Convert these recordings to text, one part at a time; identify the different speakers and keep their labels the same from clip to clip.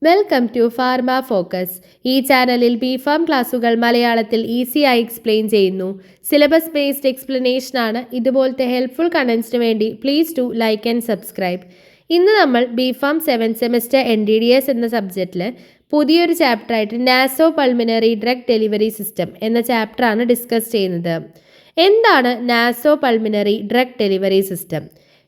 Speaker 1: Welcome to pharma focus. ഈ ചാനലിൽ BPharm ക്ലാസുകൾ മലയാളത്തിൽ ഈസിയായി എക്സ്പ്ലെയിൻ ചെയ്യുന്നു. സിലബസ് ബേസ്ഡ് എക്സ്പ്ലനേഷൻ ആണ്. ഇതുപോലത്തെ ഹെൽപ്ഫുൾ കണ്ടന്റ്സിന് വേണ്ടി please to like and subscribe. ഇന്ന് നമ്മൾ ബിഫാം 7th സെമസ്റ്റർ NDDS എന്ന സബ്ജക്റ്റിൽ പുതിയൊരു ചാപ്റ്ററായിട്ട് naso pulmonary drug delivery system എന്ന ചാപ്റ്ററാണ് ഡിസ്കസ് ചെയ്യുന്നത്. എന്താണ് naso pulmonary drug delivery system?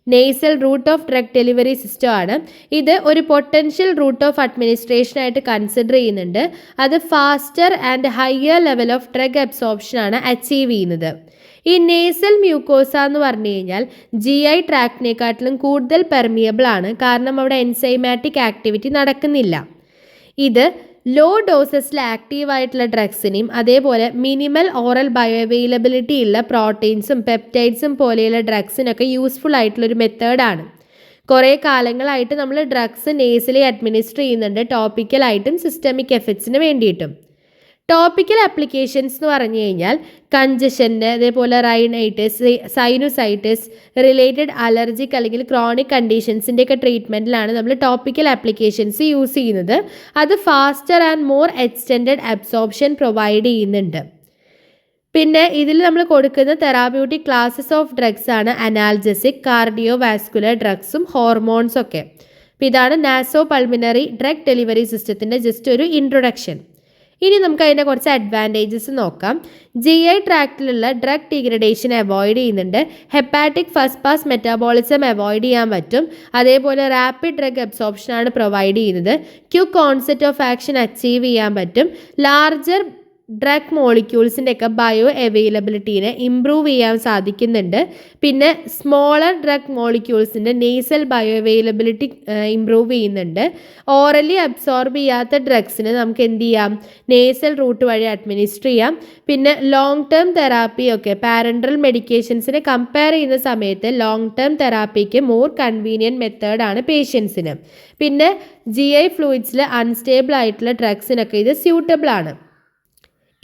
Speaker 1: Nasal route of drug delivery system ആണ്. ഇത് ഒരു പൊട്ടൻഷ്യൽ റൂട്ട് ഓഫ് അഡ്മിനിസ്ട്രേഷൻ ആയിട്ട് കൺസിഡർ ചെയ്യുന്നുണ്ട്. അത് faster and higher level of drug absorption ആണ് അച്ചീവ് ചെയ്യുന്നത്. ഈ നേസൽ മ്യൂക്കോസ എന്ന് പറഞ്ഞു കഴിഞ്ഞാൽ GI ട്രാക്റ്റിനെക്കാട്ടിലും കൂടുതൽ പെർമിയബിൾ ആണ്, കാരണം അവിടെ എൻസൈമാറ്റിക് ആക്ടിവിറ്റി നടക്കുന്നില്ല. ഇത് ലോ ഡോസസിൽ ആക്റ്റീവായിട്ടുള്ള ഡ്രഗ്സിനെയും അതേപോലെ മിനിമൽ ഓറൽ ബയോ അവൈലബിലിറ്റി ഉള്ള പ്രോട്ടീൻസും പെപ്റ്റൈഡ്സും പോലെയുള്ള ഡ്രഗ്സിനൊക്കെ യൂസ്ഫുൾ ആയിട്ടുള്ളൊരു മെത്തേഡാണ്. കുറേ കാലങ്ങളായിട്ട് നമ്മൾ ഡ്രഗ്സ് നേസലി അഡ്മിനിസ്റ്റർ ചെയ്യുന്നുണ്ട്, ടോപ്പിക്കലായിട്ടും സിസ്റ്റമിക് എഫക്ട്സിന് വേണ്ടിയിട്ടും. ടോപ്പിക്കൽ ആപ്ലിക്കേഷൻസ് എന്ന് പറഞ്ഞു കഴിഞ്ഞാൽ കൺജഷന്, അതേപോലെ റൈനൈറ്റിസ്, സൈനുസൈറ്റിസ്, റിലേറ്റഡ് അലർജിക് അല്ലെങ്കിൽ ക്രോണിക് കണ്ടീഷൻസിൻ്റെയൊക്കെ ട്രീറ്റ്മെൻറ്റിലാണ് നമ്മൾ ടോപ്പിക്കൽ ആപ്ലിക്കേഷൻസ് യൂസ് ചെയ്യുന്നത്. അത് faster and more extended absorption provide ചെയ്യുന്നുണ്ട്. പിന്നെ ഇതിൽ നമ്മൾ കൊടുക്കുന്ന തെറാപ്യൂട്ടിക് ക്ലാസസ് ഓഫ് ഡ്രഗ്സ് ആണ് അനാൽജസിക്, കാർഡിയോ വാസ്കുലർ ഡ്രഗ്സും ഹോർമോൺസും ഒക്കെ. അപ്പോൾ ഇതാണ് നാസോ പൾമിനറി ഡ്രഗ് ഡെലിവറി സിസ്റ്റത്തിൻ്റെ ജസ്റ്റ് ഒരു ഇൻട്രൊഡക്ഷൻ. ഇനി നമുക്ക് അതിൻ്റെ കുറച്ച് അഡ്വാൻറ്റേജസ് നോക്കാം. GI ട്രാക്റ്റിലുള്ള ഡ്രഗ് ഡീഗ്രഡേഷൻ അവോയ്ഡ് ചെയ്യുന്നുണ്ട്. Hepatic first pass metabolism avoid ചെയ്യാൻ പറ്റും. അതേപോലെ റാപ്പിഡ് ഡ്രഗ് അബ്സോർപ്ഷൻ ആണ് പ്രൊവൈഡ് ചെയ്യുന്നത്. Quick onset of action achieve ചെയ്യാൻ പറ്റും. ലാർജർ ഡ്രഗ് മോളിക്യൂൾസിൻ്റെ ഒക്കെ ബയോ അവൈലബിലിറ്റീനെ ഇംപ്രൂവ് ചെയ്യാൻ സാധിക്കുന്നുണ്ട്. പിന്നെ സ്മോളർ ഡ്രഗ് മോളിക്യൂൾസിൻ്റെ നേസൽ ബയോ അവൈലബിലിറ്റി ഇംപ്രൂവ് ചെയ്യുന്നുണ്ട്. ഓറലി അബ്സോർബ് ചെയ്യാത്ത ഡ്രഗ്സിന് നമുക്ക് എന്ത് ചെയ്യാം, നേസൽ റൂട്ട് വഴി അഡ്മിനിസ്റ്റർ ചെയ്യാം. പിന്നെ ലോങ് ടേം തെറാപ്പി ഒക്കെ പാരൻട്രൽ മെഡിക്കേഷൻസിനെ കമ്പയർ ചെയ്യുന്ന സമയത്ത് ലോങ് ടേം തെറാപ്പിക്ക് മോർ കൺവീനിയൻറ്റ് മെത്തേഡാണ് പേഷ്യൻസിന്. പിന്നെ GI ഫ്ലൂയിഡ്സിൽ അൺസ്റ്റേബിൾ ആയിട്ടുള്ള ഡ്രഗ്സിനൊക്കെ ഇത് സ്യൂട്ടബിൾ ആണ്.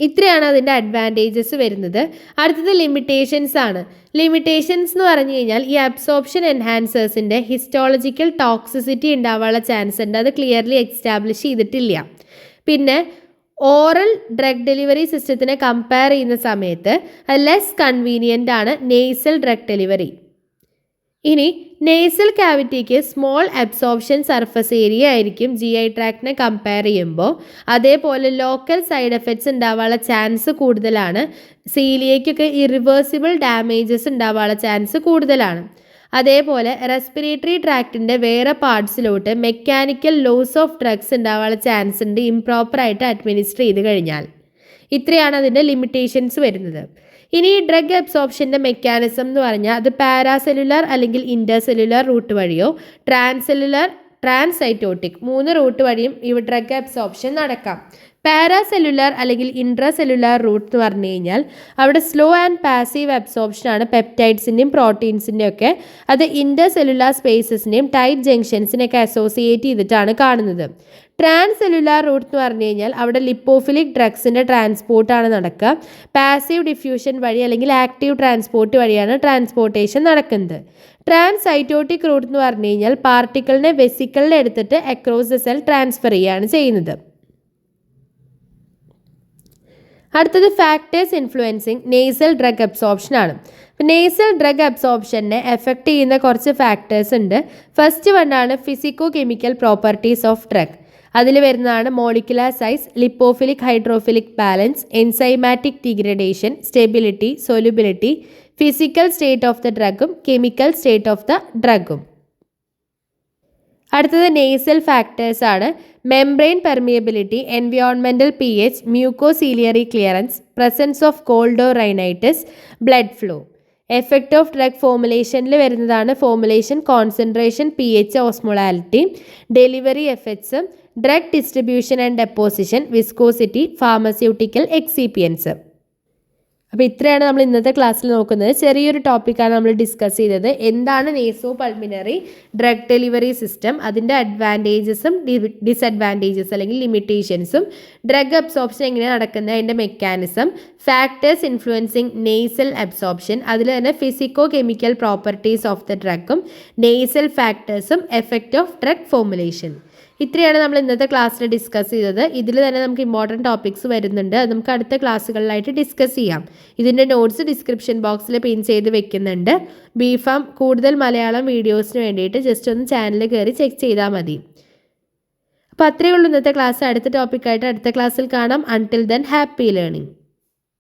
Speaker 1: ഇത്രയാണ് അതിൻ്റെ അഡ്വാൻറ്റേജസ് വരുന്നത്. അടുത്തത് ലിമിറ്റേഷൻസ് ആണ്. ലിമിറ്റേഷൻസ് എന്ന് പറഞ്ഞു കഴിഞ്ഞാൽ ഈ അബ്സോർപ്ഷൻ എൻഹാൻസേഴ്സിൻ്റെ ഹിസ്റ്റോളജിക്കൽ ടോക്സിസിറ്റി ഉണ്ടാവാനുള്ള ചാൻസ് ഉണ്ട്. അത് ക്ലിയർലി എസ്റ്റാബ്ലിഷ് ചെയ്തിട്ടില്ല. പിന്നെ ഓറൽ ഡ്രഗ് ഡെലിവറി സിസ്റ്റത്തിനെ കമ്പയർ ചെയ്യുന്ന സമയത്ത് ലെസ് കൺവീനിയൻ്റ് ആണ് നേസൽ ഡ്രഗ് ഡെലിവറി. ഇനി നേസൽ ക്യാവിറ്റിക്ക് സ്മോൾ അബ്സോർപ്ഷൻ സർഫസ് ഏരിയ ആയിരിക്കും GI ട്രാക്റ്റിനെ കമ്പയർ ചെയ്യുമ്പോൾ. അതേപോലെ ലോക്കൽ സൈഡ് എഫക്ട്സ് ഉണ്ടാവാനുള്ള ചാൻസ് കൂടുതലാണ്. സീലിയയ്ക്കൊക്കെ ഇറിവേഴ്സിബിൾ ഡാമേജസ് ഉണ്ടാവാനുള്ള ചാൻസ് കൂടുതലാണ്. അതേപോലെ റെസ്പിറേറ്ററി ട്രാക്റ്റിൻ്റെ വേറെ പാർട്സിലോട്ട് മെക്കാനിക്കൽ ലോസ് ഓഫ് ഡ്രഗ്സ് ഉണ്ടാവാനുള്ള ചാൻസ് ഉണ്ട് ഇംപ്രോപ്പറായിട്ട് അഡ്മിനിസ്റ്റർ ചെയ്ത് കഴിഞ്ഞാൽ. ഇത്രയാണ് അതിൻ്റെ ലിമിറ്റേഷൻസ് വരുന്നത്. ഇനി ഈ ഡ്രഗ് അബ്സോർപ്ഷൻ്റെ മെക്കാനിസം എന്ന് പറഞ്ഞാൽ അത് പാരാസെല്ലുലാർ അല്ലെങ്കിൽ ഇൻ്റർസെല്ലുലാർ റൂട്ട് വഴിയോ ട്രാൻസെല്ലുലാർ, ട്രാൻസൈറ്റോട്ടിക് 3 റൂട്ട് വഴിയും ഈ ഡ്രഗ് അബ്സോർപ്ഷൻ നടക്കാം. പാരാസെല്ലുലാർ അല്ലെങ്കിൽ ഇൻട്രാസെല്ലുലാർ റൂട്ട് എന്ന് പറഞ്ഞു കഴിഞ്ഞാൽ അവിടെ സ്ലോ ആൻഡ് പാസീവ് അബ്സോർപ്ഷനാണ് പെപ്റ്റൈഡ്സിൻ്റെയും പ്രോട്ടീൻസിൻ്റെയും ഒക്കെ. അത് ഇൻ്റർസെല്ലുലാർ സ്പേസസിൻ്റെയും ടൈറ്റ് ജംഗ്ഷൻസിനെയൊക്കെ അസോസിയേറ്റ് ചെയ്തിട്ടാണ് കാണുന്നത്. ട്രാൻസെല്ലുലാർ റൂട്ട് എന്ന് പറഞ്ഞു കഴിഞ്ഞാൽ അവിടെ ലിപ്പോഫിലിക് ഡ്രഗ്സിൻ്റെ ട്രാൻസ്പോർട്ടാണ് നടക്കുക. പാസീവ് ഡിഫ്യൂഷൻ വഴി അല്ലെങ്കിൽ ആക്റ്റീവ് ട്രാൻസ്പോർട്ട് വഴിയാണ് ട്രാൻസ്പോർട്ടേഷൻ നടക്കുന്നത്. ട്രാൻസൈറ്റോട്ടിക് റൂട്ട് എന്ന് പറഞ്ഞു കഴിഞ്ഞാൽ പാർട്ടിക്കിളിനെ വെസിക്കിളിൽ എടുത്തിട്ട് അക്രോസ് ദ സെൽ ട്രാൻസ്ഫർ ചെയ്യുകയാണ് ചെയ്യുന്നത്. അടുത്തത് factors influencing nasal drug absorption ആണ്. നേസൽ ഡ്രഗ് അബ്സോർപ്ഷനെ എഫക്റ്റ് ചെയ്യുന്ന കുറച്ച് ഫാക്ടേഴ്സ് ഉണ്ട്. ഫസ്റ്റ് വണ്ണാണ് physicochemical properties of drug. അതിൽ വരുന്നതാണ് molecular size, lipophilic hydrophilic balance, enzymatic degradation, stability, solubility, physical state of the ഡ്രഗും കെമിക്കൽ സ്റ്റേറ്റ് ഓഫ് ദ ഡ്രഗും. അടുത്തത് നേസൽ ഫാക്ടേഴ്സ് ആണ്. Membrane permeability, environmental pH, mucociliary clearance, presence of cold or rhinitis, blood flow. Effect of drug ഫോമുലേഷനിൽ വരുന്നതാണ് formulation, concentration, pH, osmolality, delivery effects, drug distribution and deposition, viscosity, pharmaceutical excipients. അപ്പോൾ ഇത്രയാണ് നമ്മൾ ഇന്നത്തെ ക്ലാസ്സിൽ നോക്കുന്നത്. ചെറിയൊരു ടോപ്പിക്കാണ് നമ്മൾ ഡിസ്കസ് ചെയ്തത്. എന്താണ് naso pulmonary drug delivery system, അതിൻ്റെ അഡ്വാൻറ്റേജസും ഡിസഡ്വാൻറ്റേജസ് അല്ലെങ്കിൽ ലിമിറ്റേഷൻസും, ഡ്രഗ് അബ്സോർപ്ഷൻ എങ്ങനെയാണ് നടക്കുന്നത്, അതിൻ്റെ mechanism, factors influencing nasal absorption, അതിൽ തന്നെ physicochemical properties of the ഡ്രഗും നേസൽ ഫാക്ടേഴ്സും, എഫക്റ്റ് ഓഫ് ഡ്രഗ് ഫോമുലേഷൻ. ഇത്രയാണ് നമ്മൾ ഇന്നത്തെ ക്ലാസ്സിൽ ഡിസ്കസ് ചെയ്തത്. ഇതിൽ തന്നെ നമുക്ക് ഇമ്പോർട്ടൻറ്റ് ടോപ്പിക്സ് വരുന്നുണ്ട്. അത് നമുക്ക് അടുത്ത ക്ലാസ്സുകളിലായിട്ട് ഡിസ്കസ് ചെയ്യാം. ഇതിൻ്റെ നോട്ട്സ് ഡിസ്ക്രിപ്ഷൻ ബോക്സിൽ പിൻ ചെയ്ത് വെക്കുന്നുണ്ട്. ബിഫാം കൂടുതൽ മലയാളം വീഡിയോസിന് വേണ്ടിയിട്ട് ജസ്റ്റ് ഒന്ന് ചാനൽ കയറി ചെക്ക് ചെയ്താൽ മതി. അപ്പോൾ അത്രയേ ഉള്ളൂ ഇന്നത്തെ ക്ലാസ്. അടുത്ത ടോപ്പിക്കായിട്ട് അടുത്ത ക്ലാസ്സിൽ കാണാം. Until then happy learning.